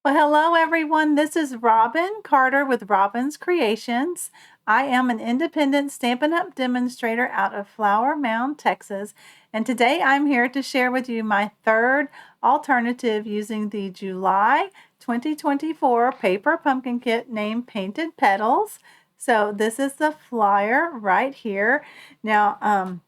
Well, hello everyone. This is Robin Carter with Robin's Creations. I am an independent Stampin' Up! Demonstrator out of Flower Mound, Texas, and today I'm here to share with you my third alternative using the July 2024 paper pumpkin kit named Painted Petals. So this is the flyer right here. Now,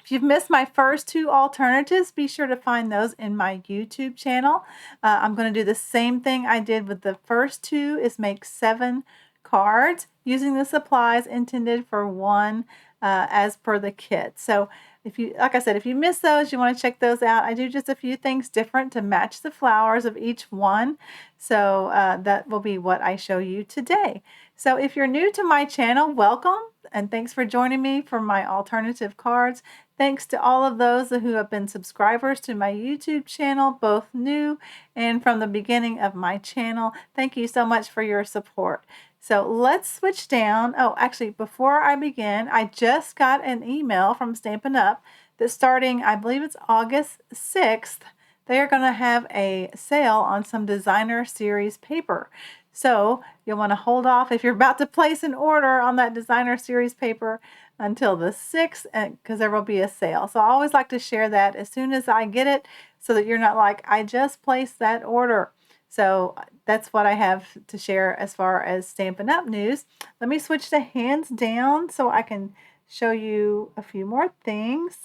if you've missed my first two alternatives, be sure to find those in my YouTube channel. I'm going to do the same thing I did with the first two, is make 7 cards using the supplies intended for one as per the kit. So if you, like I said, if you missed those, you want to check those out. I do just a few things different to match the flowers of each one. So that will be what I show you today. So if you're new to my channel, welcome, and thanks for joining me for my alternative cards. Thanks to all of those who have been subscribers to my YouTube channel, both new and from the beginning of my channel. Thank you so much for your support. So let's switch down. Oh, actually, before I begin, I just got an email from Stampin' Up! That starting, I believe it's August 6th, they are going to have a sale on some designer series paper. So you'll want to hold off if you're about to place an order on that designer series paper until the 6th, because there will be a sale. So I always like to share that as soon as I get it so that you're not like, I just placed that order. So that's what I have to share as far as Stampin' Up! News. Let me switch to hands down so I can show you a few more things.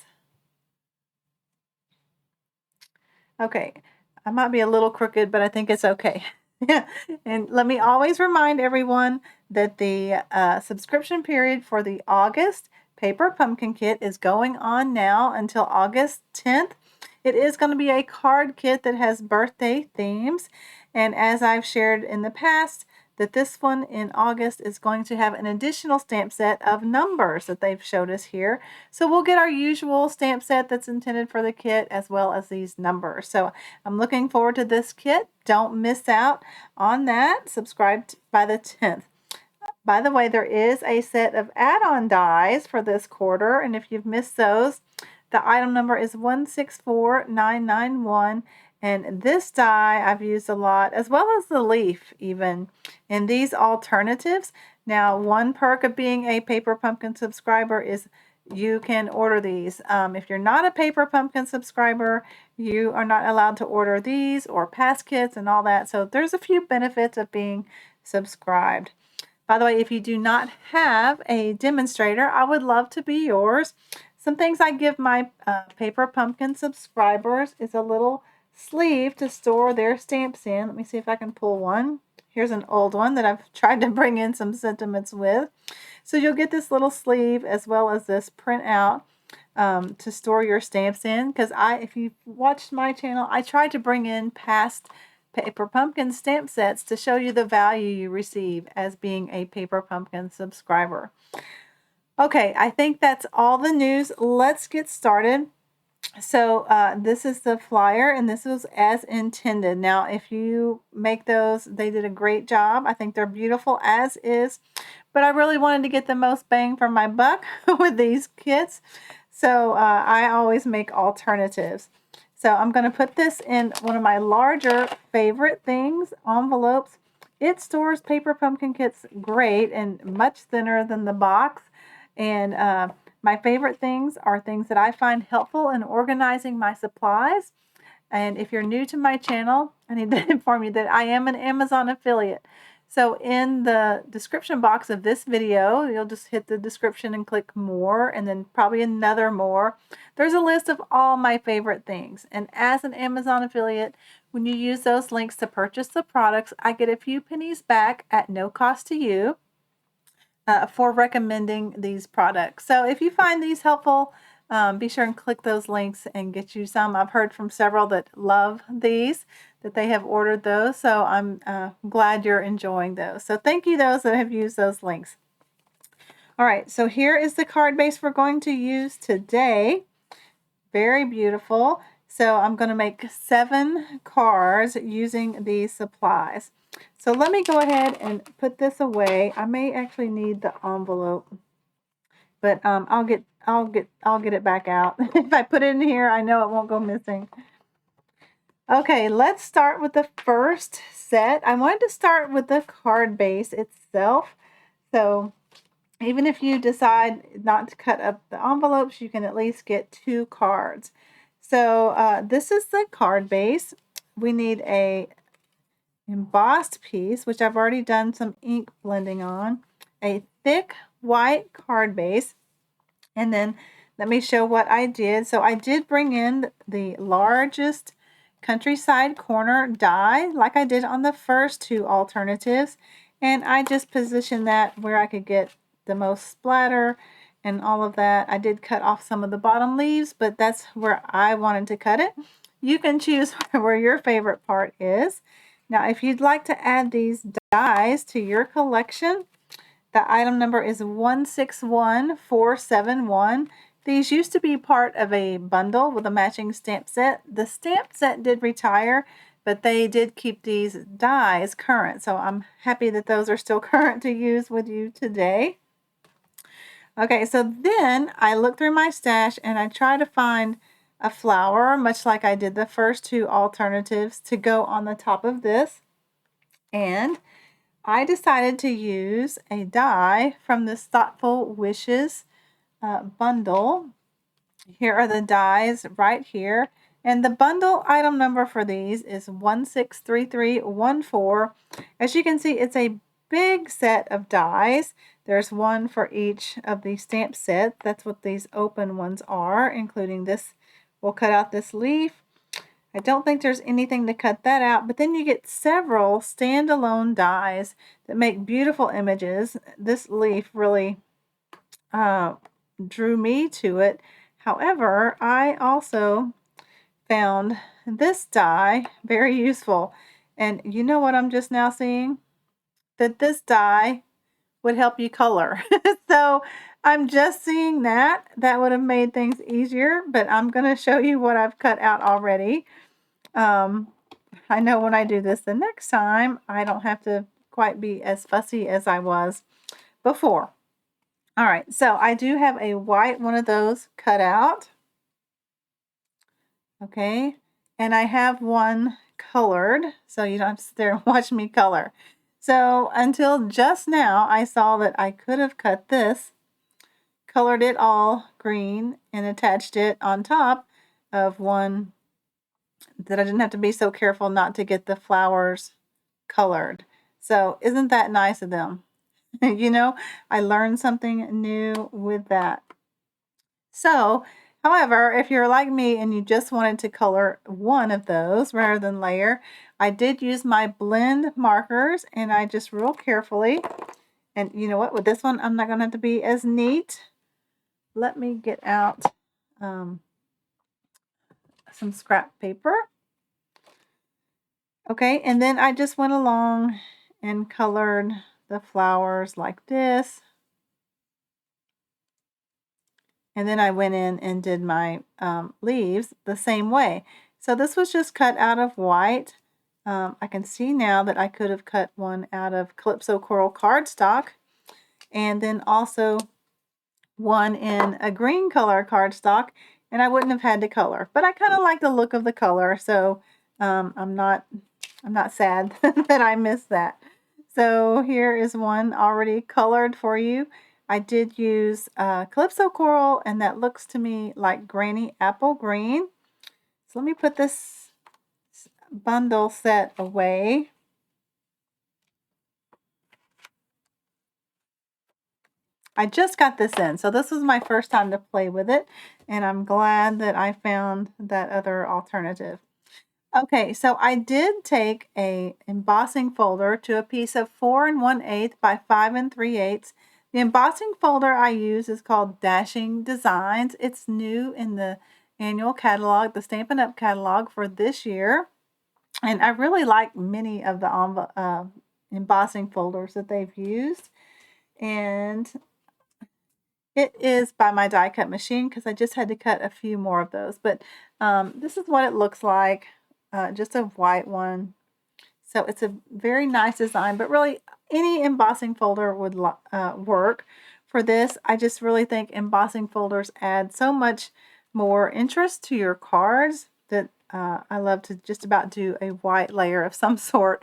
Okay, I might be a little crooked, but I think it's okay. And let me always remind everyone that the subscription period for the August paper pumpkin kit is going on now until August 10th. It is going to be a card kit that has birthday themes, and as I've shared in the past, that this one in August is going to have an additional stamp set of numbers that they've showed us here. So we'll get our usual stamp set that's intended for the kit as well as these numbers. So I'm looking forward to this kit. Don't miss out on that. Subscribe by the 10th. By the way, there is a set of add-on dies for this quarter, and if you've missed those, the item number is 164991, and this die I've used a lot, as well as the leaf even, in these alternatives. Now, one perk of being a Paper Pumpkin subscriber is you can order these. If you're not a Paper Pumpkin subscriber, you are not allowed to order these or past kits and all that. So there's a few benefits of being subscribed. By the way, if you do not have a demonstrator, I would love to be yours. Some things I give my Paper Pumpkin subscribers is a little sleeve to store their stamps in. Let me see if I can pull one. Here's an old one that I've tried to bring in some sentiments with. So you'll get this little sleeve as well as this printout to store your stamps in. Because if you've watched my channel, I tried to bring in past Paper Pumpkin stamp sets to show you the value you receive as being a Paper Pumpkin subscriber. Okay, I think that's all the news. Let's get started. So this is the flyer, and this was as intended. Now, if you make those, they did a great job. I think they're beautiful as is, but I really wanted to get the most bang for my buck with these kits. So I always make alternatives. So I'm going to put this in one of my larger favorite things, envelopes. It stores Paper Pumpkin kits great and much thinner than the box. And my favorite things are things that I find helpful in organizing my supplies. And if you're new to my channel, I need to inform you that I am an Amazon affiliate. So in the description box of this video, you'll just hit the description and click more, and then probably another more. There's a list of all my favorite things. And as an Amazon affiliate, when you use those links to purchase the products, I get a few pennies back at no cost to you for recommending these products. So if you find these helpful, be sure and click those links and get you some. I've heard from several that love these, that they have ordered those. So I'm glad you're enjoying those. So thank you those that have used those links. All right, so here is the card base we're going to use today. Very beautiful. So I'm going to make 7 cards using these supplies. So let me go ahead and put this away. I may actually need the envelope, but I'll get it back out. If I put it in here, I know it won't go missing. Okay, let's start with the first set. I wanted to start with the card base itself. So even if you decide not to cut up the envelopes, you can at least get 2 cards. So this is the card base. We need a embossed piece, which I've already done some ink blending on, a thick white card base, and then let me show what I did. So I did bring in the largest countryside corner die like I did on the first 2 alternatives, and I just positioned that where I could get the most splatter and all of that. I did cut off some of the bottom leaves, but that's where I wanted to cut it. You can choose where your favorite part is. Now, if you'd like to add these dies to your collection, the item number is 161471. These used to be part of a bundle with a matching stamp set. The stamp set did retire, but they did keep these dies current. So I'm happy that those are still current to use with you today. Okay, so then I looked through my stash and I tried to find a flower, much like I did the first 2 alternatives, to go on the top of this. And I decided to use a die from this Thoughtful Wishes bundle. Here are the dies right here. And the bundle item number for these is 163314. As you can see, it's a big set of dies. There's one for each of the stamp set. That's what these open ones are, including this. We'll cut out this leaf. I don't think there's anything to cut that out, but then you get several standalone dies that make beautiful images. This leaf really drew me to it. However, I also found this die very useful. And you know what I'm just now seeing? That this die would help you color. So I'm just seeing that. That would have made things easier, but I'm going to show you what I've cut out already. I know when I do this the next time, I don't have to quite be as fussy as I was before. All right, so I do have a white one of those cut out. Okay, and I have one colored, so you don't have to sit there and watch me color. So until just now, I saw that I could have cut this, colored it all green, and attached it on top of one that I didn't have to be so careful not to get the flowers colored. So isn't that nice of them? You know, I learned something new with that. So, however, if you're like me and you just wanted to color one of those rather than layer, I did use my blend markers and I just real carefully, and you know what, with this one, I'm not going to have to be as neat. Let me get out some scrap paper. Okay, and then I just went along and colored the flowers like this. And then I went in and did my leaves the same way. So this was just cut out of white. I can see now that I could have cut one out of Calypso Coral cardstock, and then also one in a green color cardstock, and I wouldn't have had to color. But I kind of like the look of the color, so I'm not sad that I missed that. So here is one already colored for you. I did use Calypso Coral, and that looks to me like Granny Apple Green. So let me put this bundle set away. I just got this in, so this was my first time to play with it, and I'm glad that I found that other alternative. Okay, so I did take a embossing folder to a piece of 4 1/8 by 5 3/8. The embossing folder I use is called Dashing Designs. It's new in the annual catalog, the Stampin' Up! Catalog for this year. And I really like many of the embossing folders that they've used. And it is by my die cut machine because I just had to cut a few more of those. But this is what it looks like, just a white one. So it's a very nice design, but really any embossing folder would work for this. I just really think embossing folders add so much more interest to your cards that I love to just about do a white layer of some sort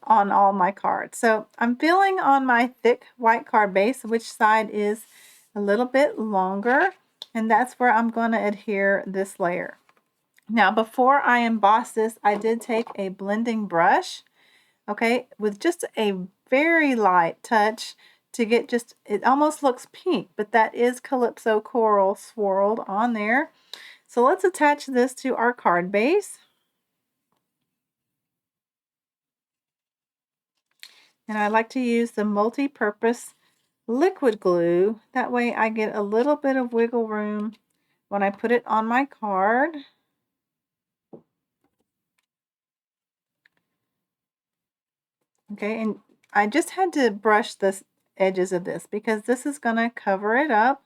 on all my cards. So I'm feeling on my thick white card base which side is a little bit longer, and that's where I'm going to adhere this layer. Now before I emboss this, I did take a blending brush, okay, with just a very light touch to get just, it almost looks pink, but that is Calypso Coral swirled on there. So let's attach this to our card base. And I like to use the multi-purpose liquid glue. That way I get a little bit of wiggle room when I put it on my card. Okay, and I just had to brush the edges of this because this is going to cover it up.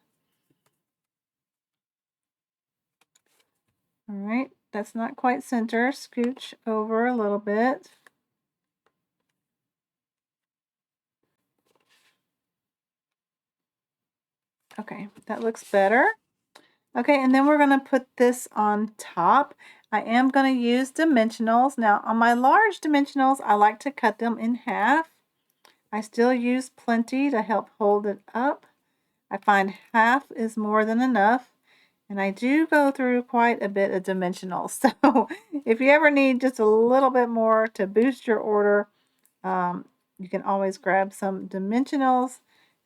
All right, that's not quite center. Scooch over a little bit. Okay, that looks better. Okay, and then we're going to put this on top. I am going to use dimensionals. Now, on my large dimensionals, I like to cut them in half. I still use plenty to help hold it up. I find half is more than enough. And I do go through quite a bit of dimensionals. So if you ever need just a little bit more to boost your order, you can always grab some dimensionals.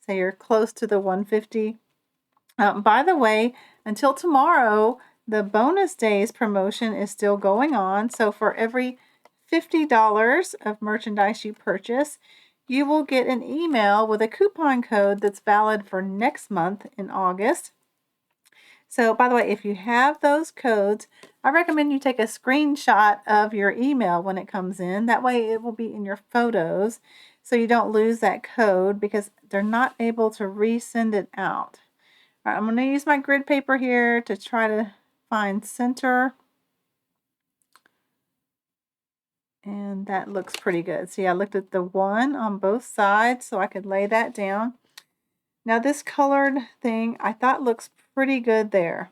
Say you're close to the 150. By the way, until tomorrow, the bonus days promotion is still going on. So for every $50 of merchandise you purchase, you will get an email with a coupon code that's valid for next month in August. So by the way, if you have those codes, I recommend you take a screenshot of your email when it comes in. That way it will be in your photos so you don't lose that code because they're not able to resend it out. All right, I'm going to use my grid paper here to try to find center. And that looks pretty good. See, I looked at the one on both sides so I could lay that down. Now this colored thing I thought looks pretty good there.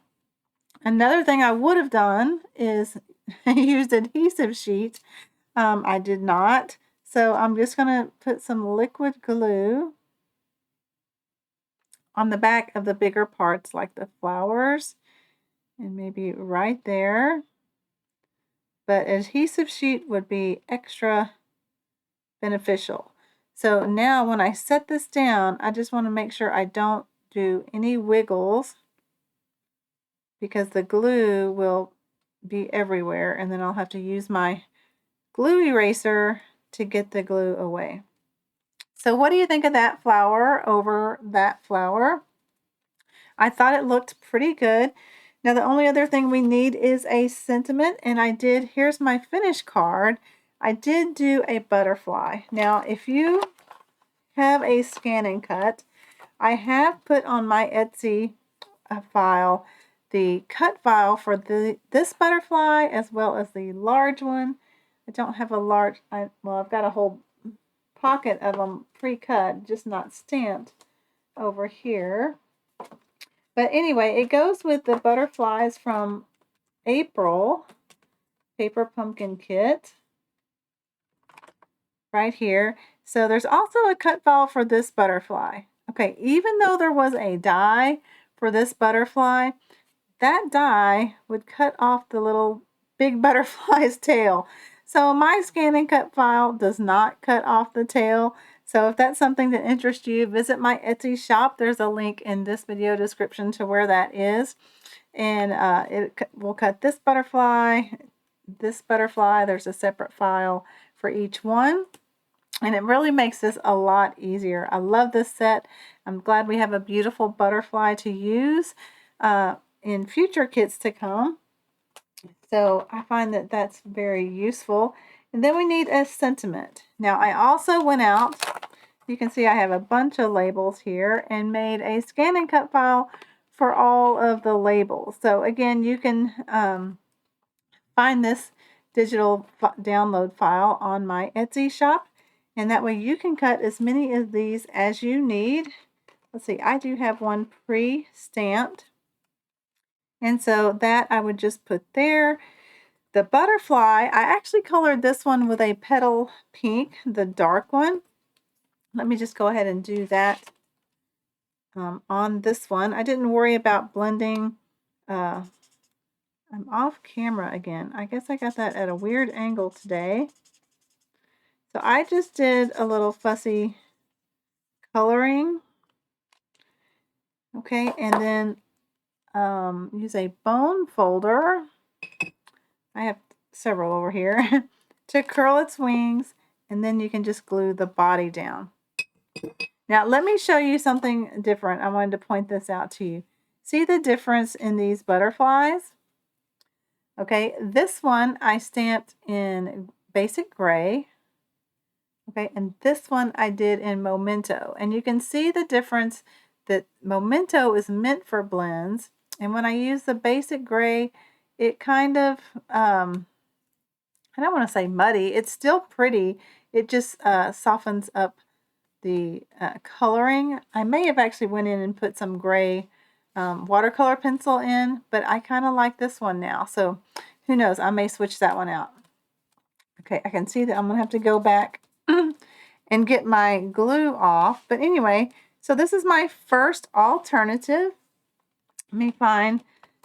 Another thing I would have done is used adhesive sheet. I did not. So I'm just going to put some liquid glue on the back of the bigger parts like the flowers and maybe right there. But adhesive sheet would be extra beneficial. So now when I set this down, I just want to make sure I don't do any wiggles because the glue will be everywhere and then I'll have to use my glue eraser to get the glue away. So what do you think of that flower over that flower? I thought it looked pretty good. Now the only other thing we need is a sentiment, and here's my finished card. I did do a butterfly. Now if you have a scan and cut, I have put on my Etsy file the cut file for this butterfly as well as the large one. I don't have a large, well, I've got a whole pocket of them pre-cut, just not stamped over here. But anyway, it goes with the butterflies from April Paper Pumpkin Kit right here. So there's also a cut file for this butterfly. Okay, even though there was a die for this butterfly, that die would cut off the little big butterfly's tail. So my scan and cut file does not cut off the tail. So if that's something that interests you, visit my Etsy shop. There's a link in this video description to where that is. And it will cut this butterfly. There's a separate file for each one. And it really makes this a lot easier. I love this set. I'm glad we have a beautiful butterfly to use in future kits to come. So I find that that's very useful. And then we need a sentiment. Now I also went out, you can see I have a bunch of labels here, and made a scan and cut file for all of the labels. So again, you can find this digital download file on my Etsy shop, and that way you can cut as many of these as you need. Let's see, I do have one pre-stamped, and so that I would just put there. The butterfly, I actually colored this one with a petal pink, the dark one. Let me just go ahead and do that on this one. I didn't worry about blending. I'm off camera again. I guess I got that at a weird angle today. So I just did a little fussy coloring. Okay, and then use a bone folder. I have several over here to curl its wings, and then you can just glue the body down. Now let me show you something different. I wanted to point this out to you. See the difference in these butterflies? Okay, this one I stamped in basic gray. Okay, and this one I did in Memento. And you can see the difference that Memento is meant for blends. And when I use the basic gray, it kind of, I don't want to say muddy. It's still pretty. It just softens up the coloring. I may have actually went in and put some gray watercolor pencil in, but I kind of like this one now. So who knows? I may switch that one out. Okay, I can see that I'm going to have to go back and get my glue off. But anyway, so this is my first alternative. Let me find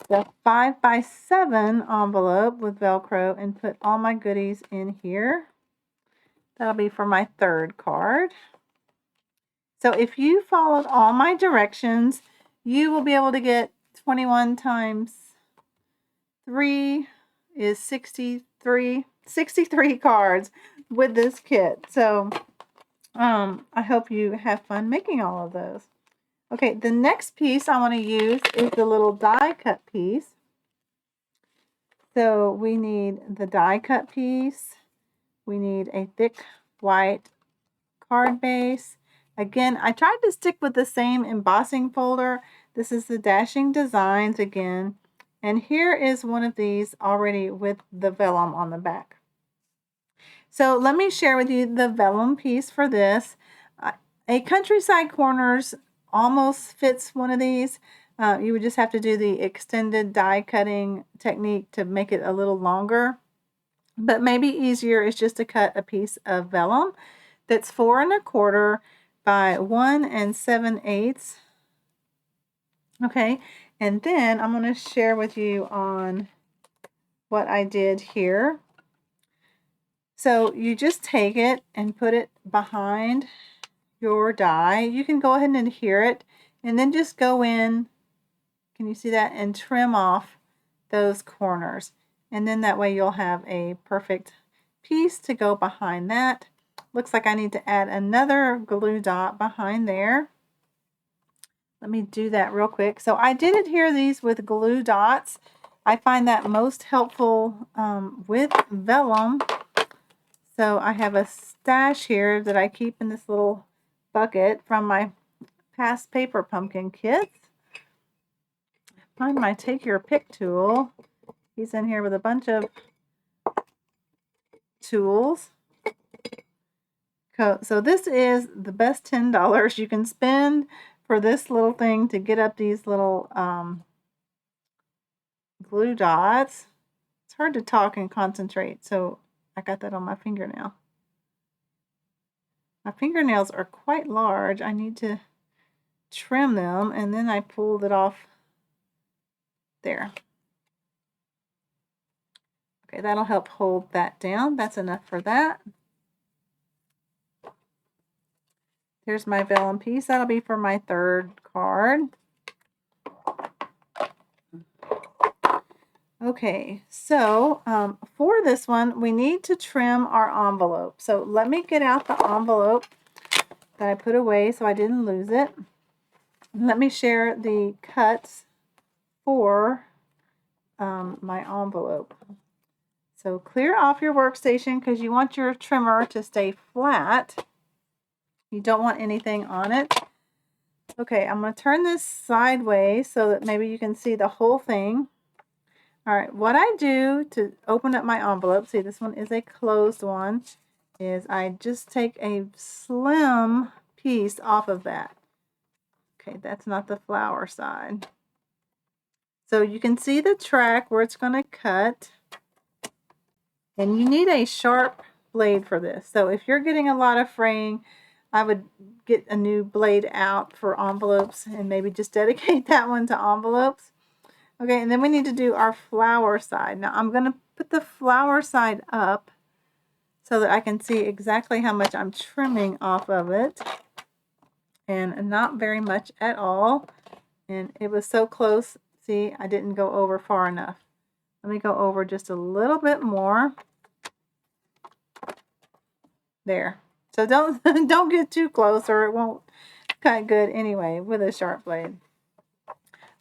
the 5x7 envelope with Velcro and put all my goodies in here. That'll be for my third card. So if you followed all my directions, you will be able to get 21 times 3 is 63 cards with this kit. So I hope you have fun making all of those. Okay, the next piece I want to use is the little die cut piece. So we need the die cut piece. We need a thick white card base. Again, I tried to stick with the same embossing folder. This is the Dashing Designs again. And here is one of these already with the vellum on the back. So let me share with you the vellum piece for this. A Countryside Corners almost fits one of these. You would just have to do the extended die cutting technique to make it a little longer. But maybe easier is just to cut a piece of vellum that's 4 1/4 by 1 7/8. Okay, and then I'm going to share with you on what I did here. So you just take it and put it behind your die. You can go ahead and adhere it and then just go in, can you see that, and trim off those corners. And then that way you'll have a perfect piece to go behind that. Looks like I need to add another glue dot behind there. Let me do that real quick. So I did adhere these with glue dots. I find that most helpful with vellum. So I have a stash here that I keep in this little bucket from my past paper pumpkin kits. Find my take your pick tool. He's in here with a bunch of tools. So this is the best $10 you can spend for this little thing to get up these little glue dots. It's hard to talk and concentrate, so I got that on my fingernail. My fingernails are quite large. I need to trim them, and then I pulled it off there. Okay, that'll help hold that down. That's enough for that. Here's my vellum piece. That'll be for my third card. Okay, so for this one, we need to trim our envelope. So let me get out the envelope that I put away so I didn't lose it. Let me share the cuts for my envelope. So clear off your workstation because you want your trimmer to stay flat. You don't want anything on it. Okay, I'm going to turn this sideways so that maybe you can see the whole thing. All right, what I do to open up my envelope, see this one is a closed one, is I just take a slim piece off of that. Okay, that's not the flower side. So you can see the track where it's going to cut. And you need a sharp blade for this. So if you're getting a lot of fraying, I would get a new blade out for envelopes and maybe just dedicate that one to envelopes. Okay, and then we need to do our flower side. Now I'm going to put the flower side up so that I can see exactly how much I'm trimming off of it. And not very much at all. And it was so close. See, I didn't go over far enough. Let me go over just a little bit more. There. So don't don't get too close or it won't cut good anyway with a sharp blade.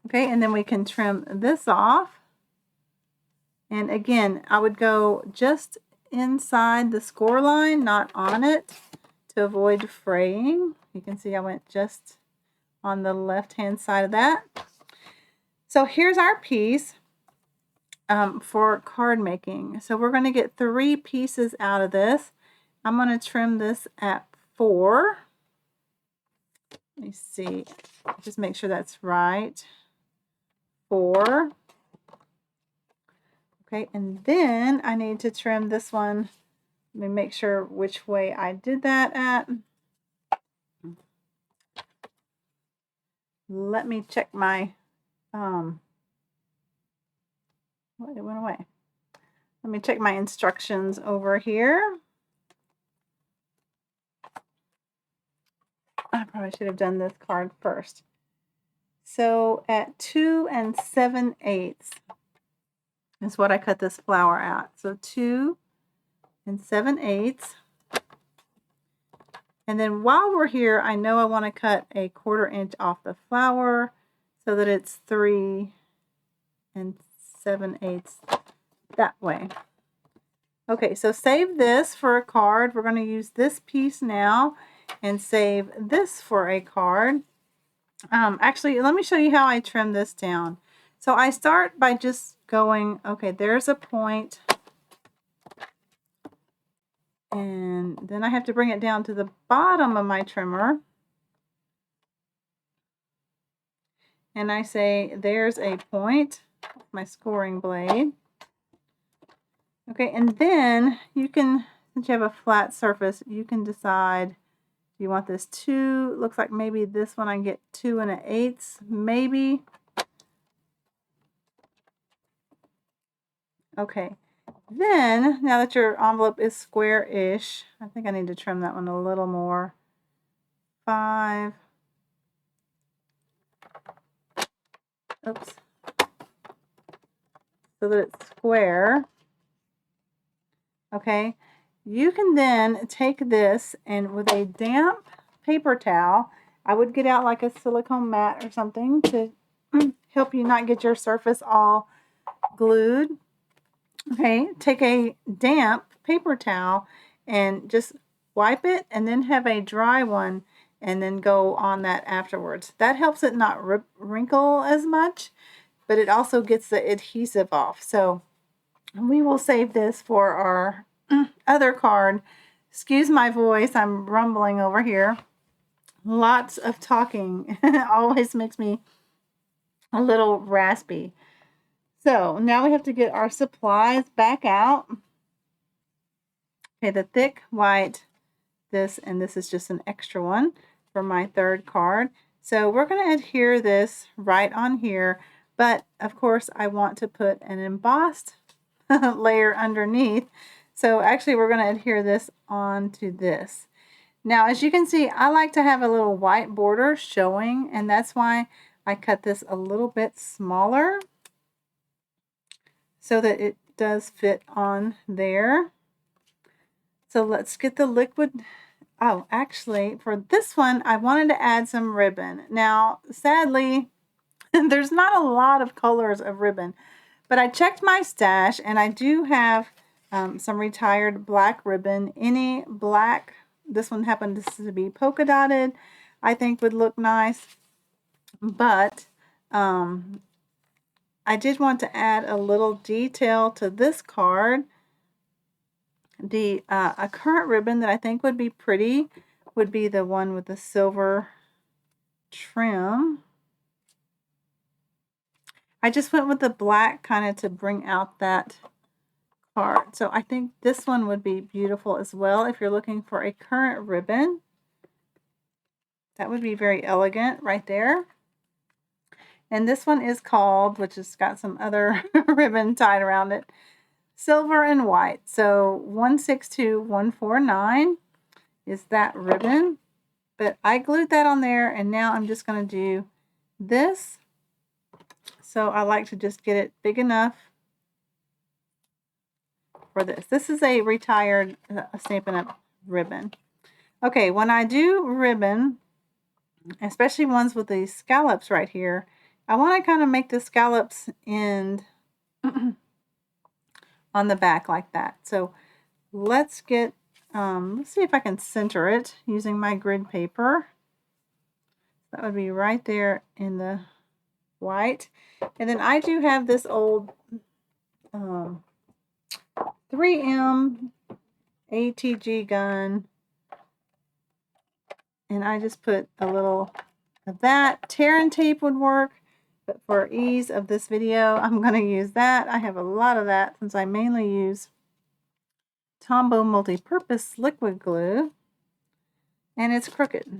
Okay, and then we can trim this off. And again, I would go just inside the score line, not on it, to avoid fraying. You can see I went just on the left-hand side of that. So here's our piece for card making. So we're going to get 3 pieces out of this. I'm going to trim this at 4. Let me see, just make sure that's right. 4. Okay, and then I need to trim this one. Let me make sure which way I did that at. Let me check my, it went away. Let me check my instructions over here. I probably should have done this card first. So at 2 7/8 is what I cut this flower at. So 2 7/8. And then while we're here, I know I want to cut a 1/4 inch off the flower so that it's 3 7/8 that way. Okay, so save this for a card. We're going to use this piece now and save this for a card. Actually, let me show you how I trim this down. So I start by just going, okay, there's a point. And then I have to bring it down to the bottom of my trimmer. And I say, there's a point, my scoring blade. Okay, and then you can, since you have a flat surface, you can decide you want this 2, looks like maybe this one I can get 2 1/8, maybe. Okay, then now that your envelope is square-ish, I think I need to trim that one a little more. 5. Oops. So that it's square. Okay, you can then take this and with a damp paper towel, I would get out like a silicone mat or something to help you not get your surface all glued. Okay, take a damp paper towel and just wipe it and then have a dry one and then go on that afterwards. That helps it not wrinkle as much, but it also gets the adhesive off. So we will save this for our other card. Excuse my voice, I'm rumbling over here. Lots of talking always makes me a little raspy. So now we have to get our supplies back out. Okay, the thick white, this, and this is just an extra one for my 3rd card. So we're going to adhere this right on here, but of course I want to put an embossed layer underneath. So actually we're going to adhere this onto this. Now as you can see, I like to have a little white border showing, and that's why I cut this a little bit smaller so that it does fit on there. So let's get the liquid. Oh, actually for this one I wanted to add some ribbon. Now sadly there's not a lot of colors of ribbon, but I checked my stash and I do have some retired black ribbon. Any black, this one happened to be polka dotted, I think would look nice. But I did want to add a little detail to this card. A current ribbon that I think would be pretty would be the one with the silver trim. I just went with the black kind of to bring out that card. So I think this one would be beautiful as well if you're looking for a current ribbon. That would be very elegant right there. And this one is called, which has got some other ribbon tied around it, Silver and White. So 162149 is that ribbon. But I glued that on there, and now I'm just going to do this. So I like to just get it big enough for this. This is a retired Stampin' Up! Ribbon. Okay, when I do ribbon, especially ones with these scallops right here, I want to kind of make the scallops end on the back like that. So let's get, let's see if I can center it using my grid paper. That would be right there in the white. And then I do have this old 3M ATG gun, and I just put a little of that. Tear and tape would work, but for ease of this video, I'm going to use that. I have a lot of that since I mainly use Tombow multi-purpose liquid glue, and it's crooked. I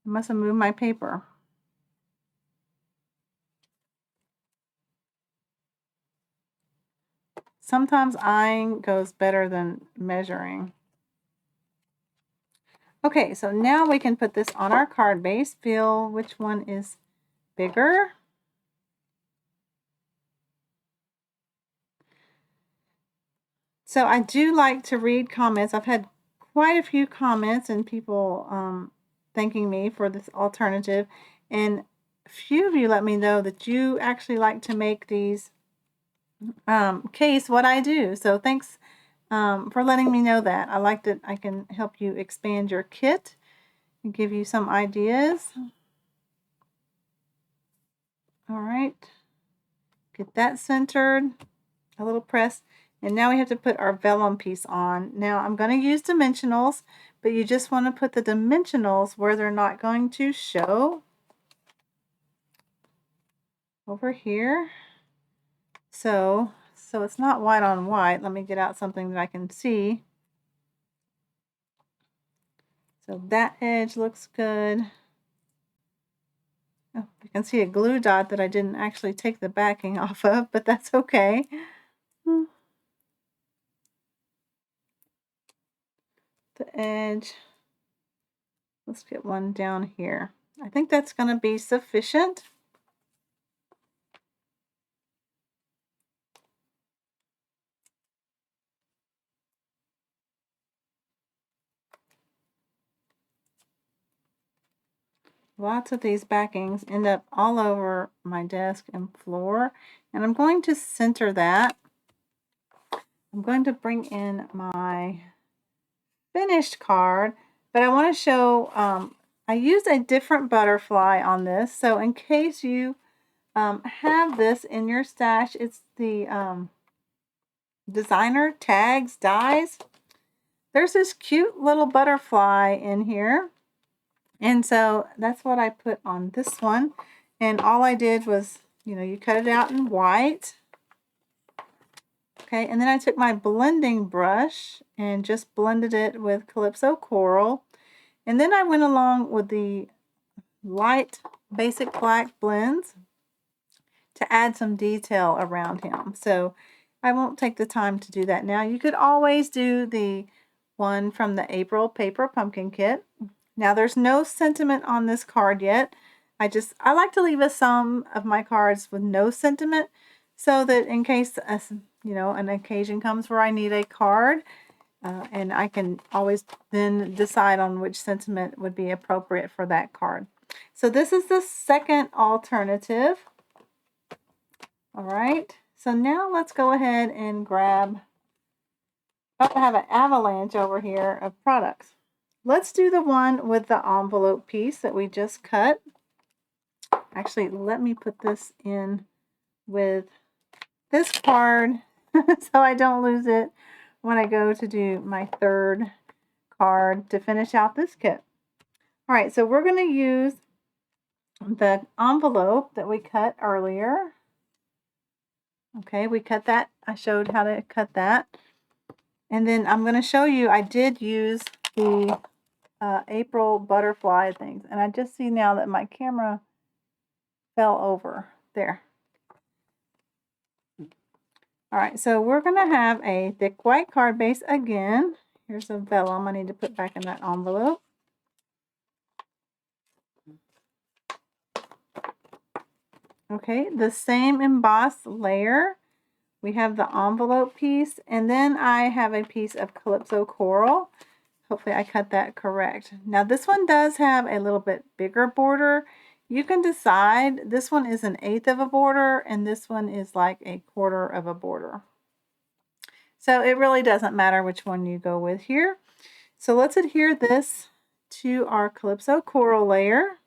must have moved my paper. Sometimes eyeing goes better than measuring. Okay, so now we can put this on our card base. Feel which one is bigger. So I do like to read comments. I've had quite a few comments and people thanking me for this alternative. And a few of you let me know that you actually like to make these case what I do. So thanks for letting me know that. I like that I can help you expand your kit and give you some ideas. All right, get that centered, a little press, and now we have to put our vellum piece on. Now I'm going to use dimensionals, but you just want to put the dimensionals where they're not going to show. Over here. So it's not white on white. Let me get out something that I can see. So that edge looks good. Oh, you can see a glue dot that I didn't actually take the backing off of, but that's okay. The edge. Let's get one down here. I think that's going to be sufficient. Lots of these backings end up all over my desk and floor, and I'm going to center that. I'm going to bring in my finished card, but I want to show, I used a different butterfly on this, so in case you have this in your stash, it's the designer tags dies. There's this cute little butterfly in here, and so that's what I put on this one. And all I did was, you cut it out in white. Okay, and then I took my blending brush and just blended it with Calypso Coral. And then I went along with the light basic black blends to add some detail around him. So I won't take the time to do that now. You could always do the one from the April Paper Pumpkin Kit. Now there's no sentiment on this card yet. I like to leave some of my cards with no sentiment so that in case an occasion comes where I need a card, and I can always then decide on which sentiment would be appropriate for that card. So this is the second alternative. All right, so now let's go ahead and grab, about to have an avalanche over here of products. Let's do the one with the envelope piece that we just cut. Actually, let me put this in with this card so I don't lose it when I go to do my third card to finish out this kit. All right, so we're going to use the envelope that we cut earlier. Okay, we cut that. I showed how to cut that. And then I'm going to show you, I did use the April butterfly things. And I just see now that my camera fell over. There. All right, so we're going to have a thick white card base again. Here's a vellum I need to put back in that envelope. Okay, the same embossed layer. We have the envelope piece, and then I have a piece of Calypso Coral. Hopefully I cut that correct. Now this one does have a little bit bigger border. You can decide. This one is 1/8 of a border, and this one is like 1/4 of a border. So it really doesn't matter which one you go with here. So let's adhere this to our Calypso Coral layer.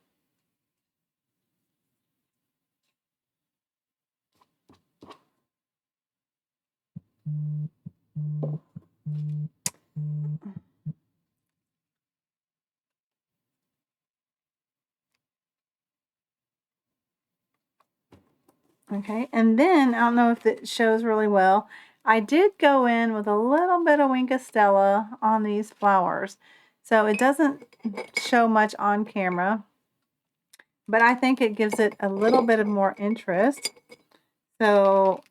Okay, and then I don't know if it shows really well. I did go in with a little bit of Wink of Stella on these flowers. So it doesn't show much on camera, but I think it gives it a little bit of more interest. So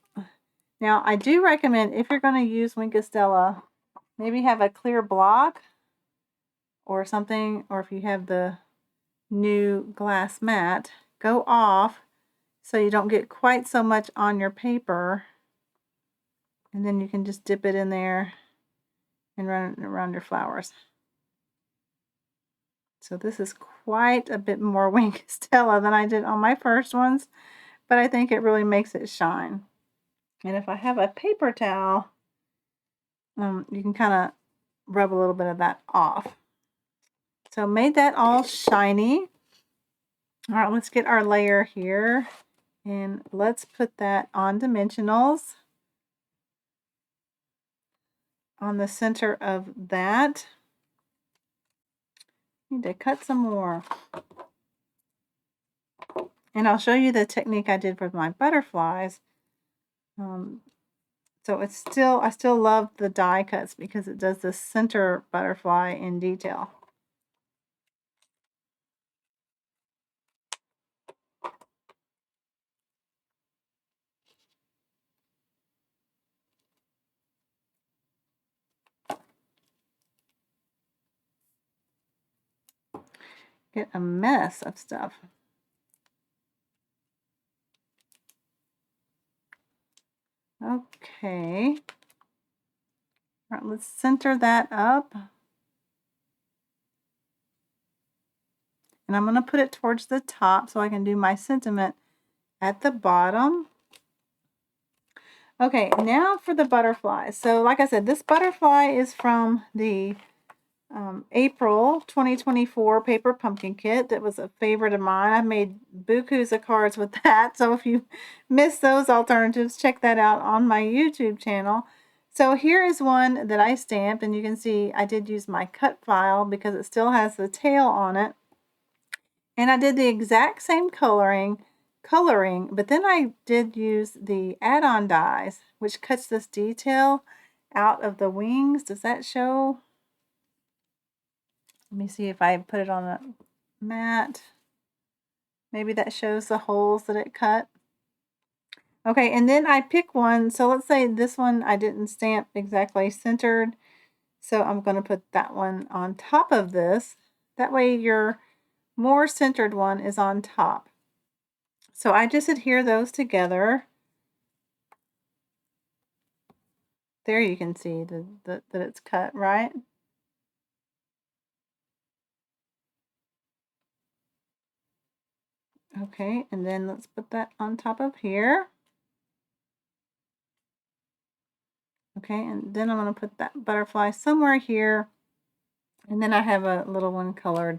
now I do recommend, if you're going to use Wink of Stella, maybe have a clear block or something, or if you have the new glass mat, go off so you don't get quite so much on your paper. And then you can just dip it in there and run it around your flowers. So this is quite a bit more Wink Stella than I did on my first ones, but I think it really makes it shine. And if I have a paper towel, you can kind of rub a little bit of that off. So made that all shiny. All right, let's get our layer here, and let's put that on dimensionals on the center of that. Need to cut some more. And I'll show you the technique I did for my butterflies. So it's still, I still love the die cuts because it does the center butterfly in detail. Get a mess of stuff. Okay. All right, let's center that up. And I'm going to put it towards the top so I can do my sentiment at the bottom. Okay, now for the butterflies. So like I said, this butterfly is from the April 2024 paper pumpkin kit that was a favorite of mine. I made bukus of cards with that. So if you missed those alternatives, check that out on my YouTube channel. So here is one that I stamped, and you can see I did use my cut file because it still has the tail on it. And I did the exact same coloring, but then I did use the add-on dies, which cuts this detail out of the wings. Does that show? Let me see if I put it on a mat. Maybe that shows the holes that it cut. Okay, and then I pick one. So let's say this one I didn't stamp exactly centered. So I'm going to put that one on top of this. That way your more centered one is on top. So I just adhere those together. There you can see that it's cut, right? Okay, and then let's put that on top of here. Okay, and then I'm going to put that butterfly somewhere here. And then I have a little one colored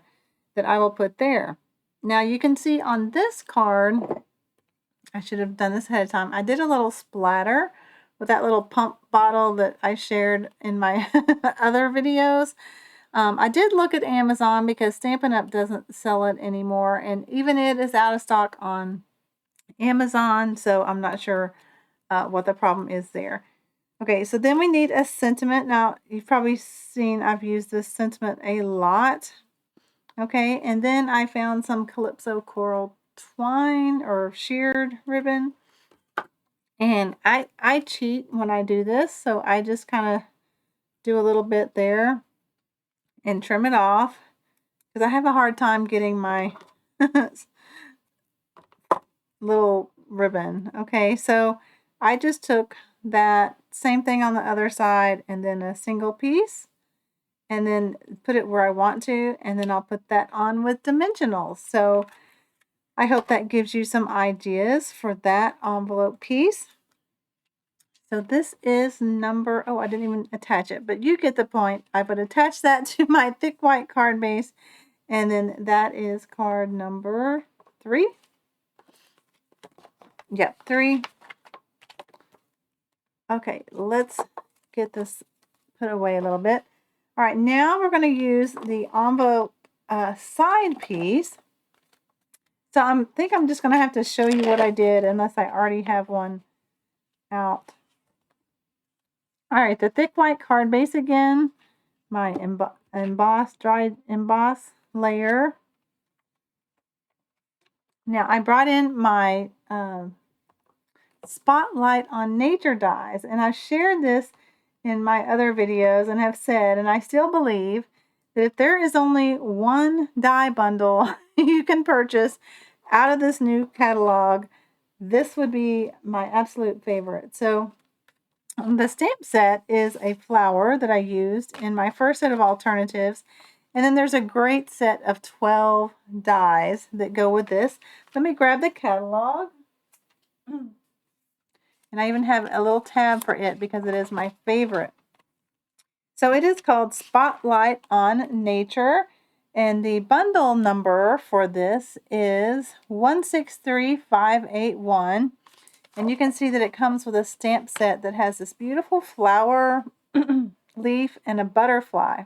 that I will put there. Now you can see on this card, I should have done this ahead of time. I did a little splatter with that little pump bottle that I shared in my other videos. I did look at Amazon because Stampin' Up! Doesn't sell it anymore, and even it is out of stock on Amazon, so I'm not sure what the problem is there. Okay, so then we need a sentiment. Now, you've probably seen I've used this sentiment a lot. Okay, and then I found some Calypso coral twine or sheared ribbon. And I cheat when I do this, so I just kind of do a little bit there and trim it off because I have a hard time getting my little ribbon. Okay, so I just took that same thing on the other side and then a single piece and then put it where I want to, and then I'll put that on with dimensionals. So I hope that gives you some ideas for that envelope piece. So this is number, oh, I didn't even attach it, but you get the point. I would attach that to my thick white card base, and then that is card number 3. Yep, 3. Okay, let's get this put away a little bit. All right, now we're going to use the envelope side piece. So I think I'm just going to have to show you what I did unless I already have one out. All right, the thick white card base again, my dried emboss layer. Now I brought in my Spotlight on Nature dies, and I've shared this in my other videos and have said, and I still believe, that if there is only one die bundle you can purchase out of this new catalog, this would be my absolute favorite. So the stamp set is a flower that I used in my first set of alternatives, and then there's a great set of 12 dies that go with this. Let me grab the catalog. And I even have a little tab for it because it is my favorite. So it is called Spotlight on Nature. And the bundle number for this is 163581. And you can see that it comes with a stamp set that has this beautiful flower, leaf, and a butterfly.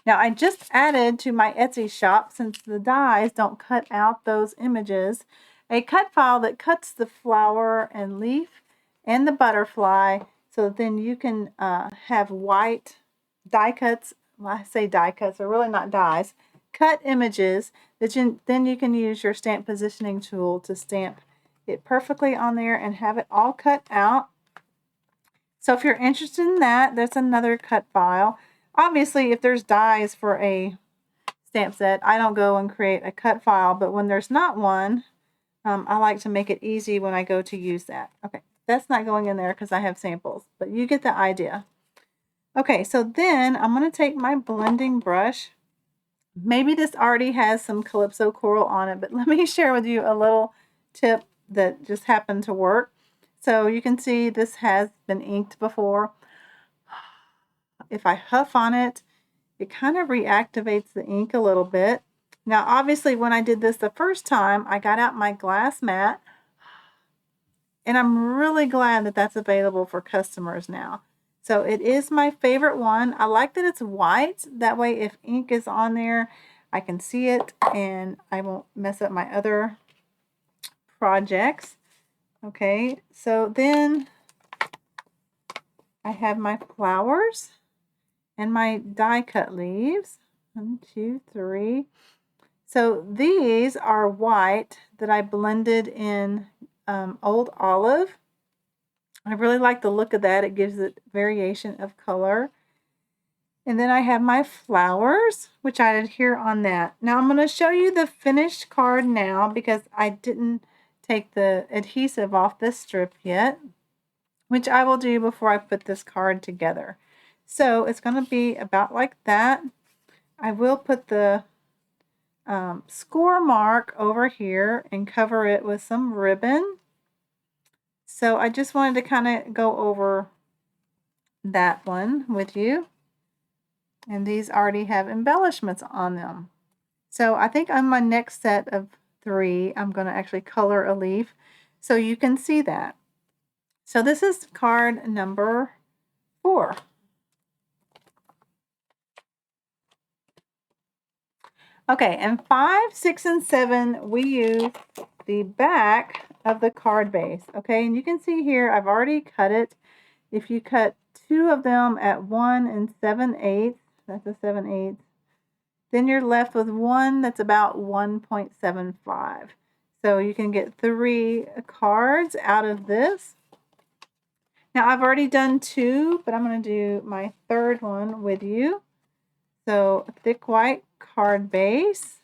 Now I just added to my Etsy shop, since the dies don't cut out those images, a cut file that cuts the flower and leaf and the butterfly, so that then you can have white die cuts. Well, I say die cuts, they're really not dies. Cut images that then you can use your stamp positioning tool to stamp it perfectly on there and have it all cut out. So if you're interested in that, there's another cut file. Obviously, if there's dies for a stamp set, I don't go and create a cut file, but when there's not one, I like to make it easy when I go to use that. Okay, that's not going in there because I have samples, but you get the idea. Okay, so then I'm going to take my blending brush. Maybe this already has some Calypso coral on it, but let me share with you a little tip that just happened to work. So you can see this has been inked before. If I huff on it, it kind of reactivates the ink a little bit. Now, obviously, when I did this the first time, I got out my glass mat, and I'm really glad that that's available for customers now. So it is my favorite one. I like that it's white. That way, if ink is on there, I can see it, and I won't mess up my other projects. Okay, so then I have my flowers and my die cut leaves. 1, 2, 3. So these are white that I blended in Old Olive. I really like the look of that. It gives it variation of color. And then I have my flowers, which I adhere on that. Now I'm going to show you the finished card now because I didn't take the adhesive off this strip yet, which I will do before I put this card together. So it's going to be about like that. I will put the score mark over here and cover it with some ribbon. So I just wanted to kind of go over that one with you. And these already have embellishments on them. So I think on my next set of 3, I'm going to actually color a leaf so you can see that. So this is card number 4. Okay, and 5, 6, and 7, we use the back of the card base. Okay, and you can see here I've already cut it. If you cut 2 of them at 1 7/8, that's a 7/8, then you're left with one that's about 1.75. So you can get 3 cards out of this. Now I've already done 2, but I'm going to do my 3rd one with you. So thick white card base.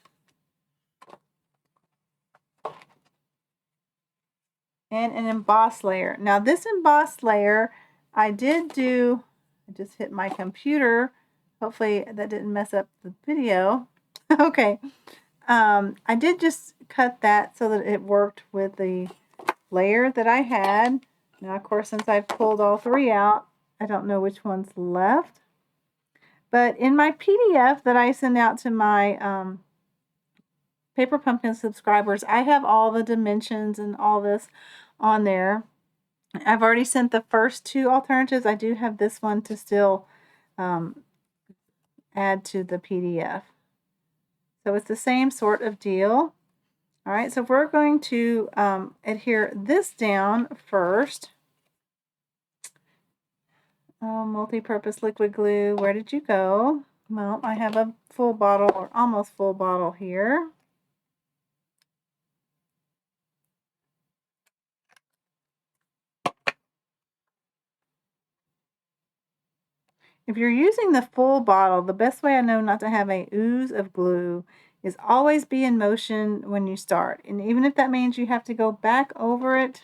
And an emboss layer. Now this emboss layer, I just hit my computer. Hopefully that didn't mess up the video. Okay. I did just cut that so that it worked with the layer that I had. Now, of course, since I've pulled all 3 out, I don't know which one's left. But in my PDF that I send out to my Paper Pumpkin subscribers, I have all the dimensions and all this on there. I've already sent the first 2 alternatives. I do have this one to still add to the PDF. So it's the same sort of deal. All right, so we're going to adhere this down first. Oh, multi-purpose liquid glue, where did you go? Well, I have a full bottle or almost full bottle here. If you're using the full bottle, the best way I know not to have a ooze of glue is always be in motion when you start. And even if that means you have to go back over it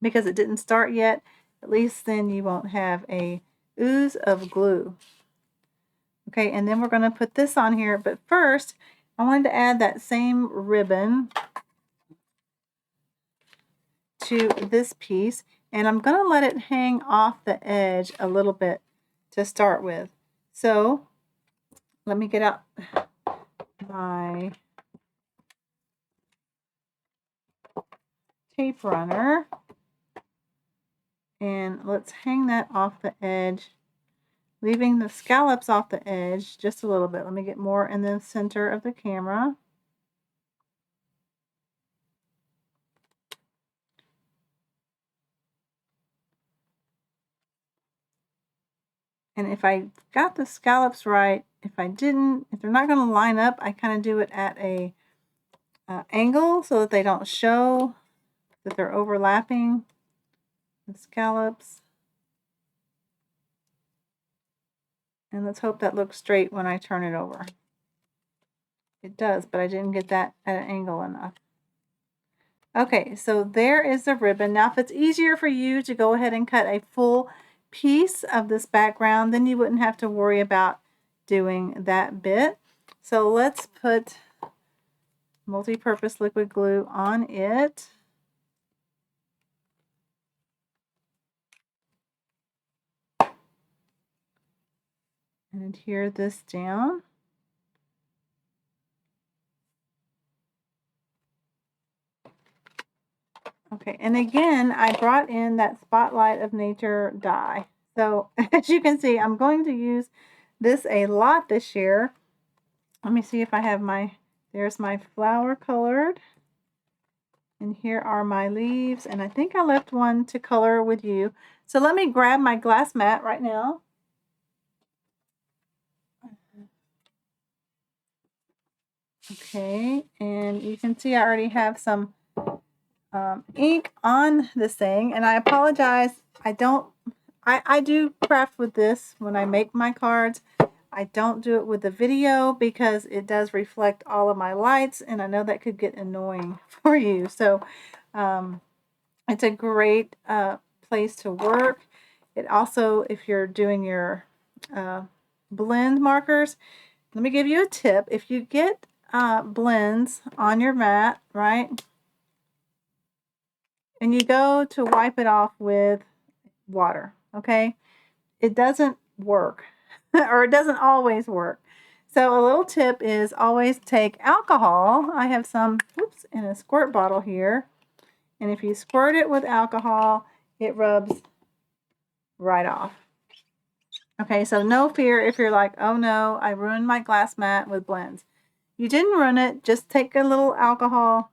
because it didn't start yet, at least then you won't have a ooze of glue. Okay, and then we're going to put this on here, but first I wanted to add that same ribbon to this piece, and I'm going to let it hang off the edge a little bit to start with. So let me get out my tape runner and let's hang that off the edge, leaving the scallops off the edge just a little bit. Let me get more in the center of the camera. And if I got the scallops right, if I didn't, if they're not going to line up, I kind of do it at a angle so that they don't show that they're overlapping the scallops. And let's hope that looks straight when I turn it over. It does, but I didn't get that at an angle enough. Okay, so there is the ribbon. Now, if it's easier for you to go ahead and cut a full piece of this background, then you wouldn't have to worry about doing that bit. So let's put multi-purpose liquid glue on it. And adhere this down. Okay, and again, I brought in that Spotlight of Nature die. So as you can see, I'm going to use this a lot this year. Let me see if I have there's my flower colored. And here are my leaves. And I think I left one to color with you. So let me grab my glass mat right now. Okay, and you can see I already have some ink on this thing, and I apologize. I do craft with this when I make my cards. I don't do it with the video because it does reflect all of my lights, and I know that could get annoying for you. So it's a great place to work. It also, if you're doing your blend markers, let me give you a tip. If you get blends on your mat, right, and you go to wipe it off with water, okay, it doesn't work or it doesn't always work. So a little tip is always take alcohol. I have some in a squirt bottle here, and if you squirt it with alcohol, it rubs right off. Okay, so no fear if you're like, oh no, I ruined my glass mat with blends. You didn't ruin it. Just take a little alcohol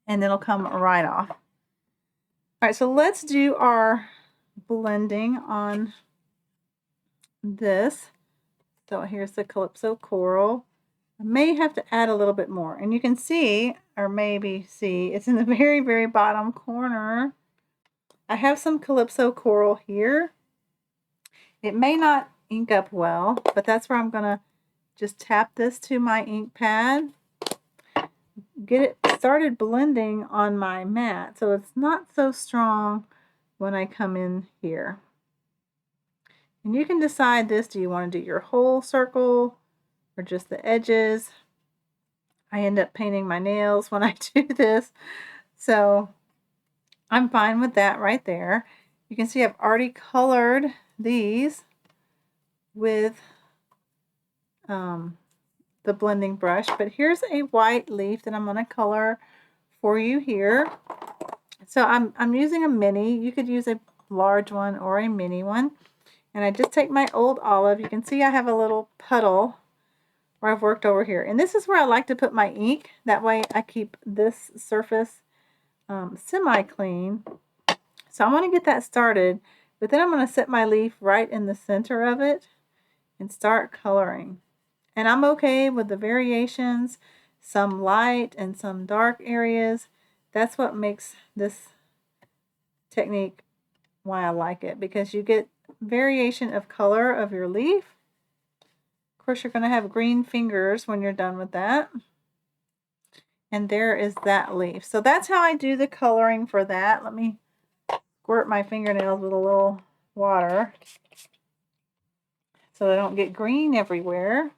and it'll come right off. All right, so let's do our blending on this. So here's the Calypso Coral. I may have to add a little bit more, and you can see, or maybe see, it's in the very, very bottom corner. I have some Calypso Coral here. It may not ink up well, but that's where I'm gonna just tap this to my ink pad, get it started blending on my mat so it's not so strong when I come in here. And you can decide this, do you want to do your whole circle or just the edges? I end up painting my nails when I do this, so I'm fine with that right there. You can see I've already colored these with the blending brush, but here's a white leaf that I'm going to color for you here. So I'm using a mini. You could use a large one or a mini one. And I just take my old olive. You can see I have a little puddle where I've worked over here. And this is where I like to put my ink. That way I keep this surface semi-clean. So I want to get that started, but then I'm going to set my leaf right in the center of it and start coloring. And I'm okay with the variations, some light and some dark areas. That's what makes this technique why I like it, because you get variation of color of your leaf. Of course, you're going to have green fingers when you're done with that. And there is that leaf. So that's how I do the coloring for that. Let me squirt my fingernails with a little water so they don't get green everywhere.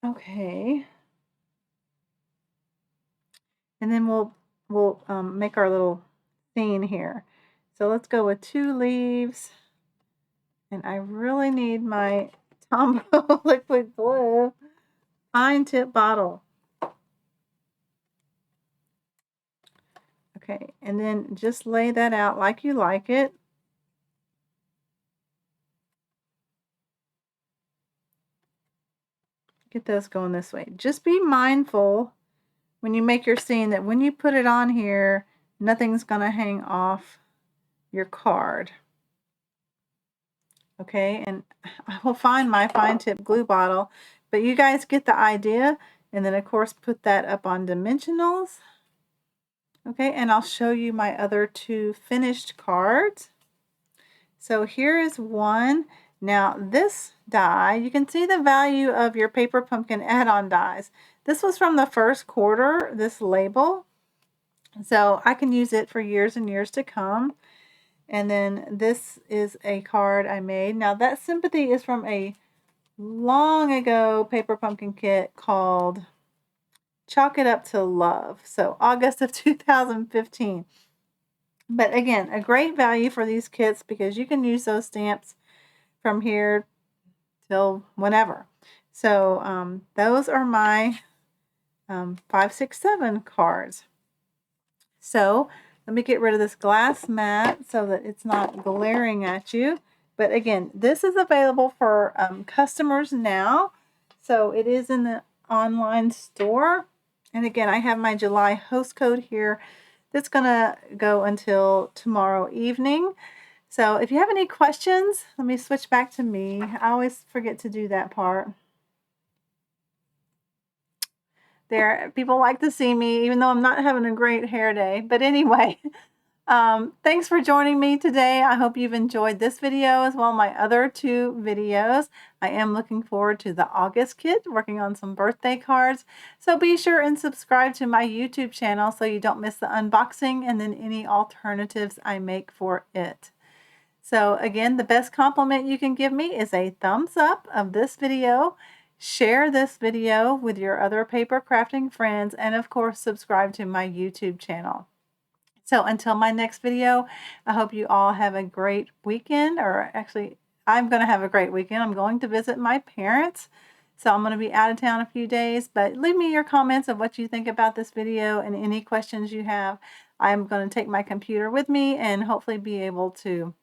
Okay. And then we'll make our little scene here. So let's go with 2 leaves. And I really need my Tombow liquid glue fine tip bottle. Okay, and then just lay that out like you like it. Get those going this way. Just be mindful when you make your scene that when you put it on here, nothing's going to hang off your card. Okay, and I will find my fine tip glue bottle, but you guys get the idea. And then of course put that up on dimensionals. Okay, and I'll show you my other 2 finished cards. So here is one. Now this die, you can see the value of your paper pumpkin add-on dies. This was from the first quarter, this label. So I can use it for years and years to come. And then this is a card I made. Now that sympathy is from a long ago paper pumpkin kit called Chalk It Up to Love. So August of 2015. But again, a great value for these kits because you can use those stamps from here till whenever. So those are my 5, 6, 7 cards. So let me get rid of this glass mat so that it's not glaring at you. But again, this is available for customers now. So it is in the online store. And again, I have my July host code here that's going to go until tomorrow evening. So if you have any questions, let me switch back to me. I always forget to do that part. There, people like to see me, even though I'm not having a great hair day. But anyway, thanks for joining me today. I hope you've enjoyed this video as well as my other 2 videos. I am looking forward to the August kit, working on some birthday cards. So be sure and subscribe to my YouTube channel so you don't miss the unboxing and then any alternatives I make for it. So again, the best compliment you can give me is a thumbs up of this video. Share this video with your other paper crafting friends, and of course subscribe to my YouTube channel. So until my next video, I hope you all have a great weekend, or actually I'm going to have a great weekend. I'm going to visit my parents, so I'm going to be out of town a few days, but leave me your comments of what you think about this video and any questions you have. I'm going to take my computer with me and hopefully be able to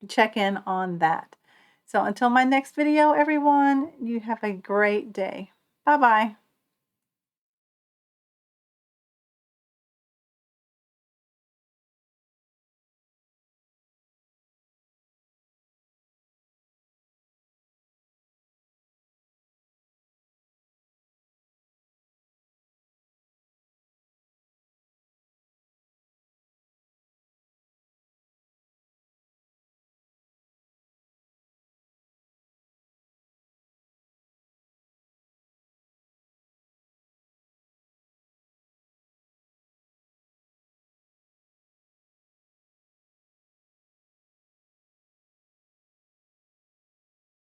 check in on that. So until my next video, everyone, you have a great day. Bye-bye.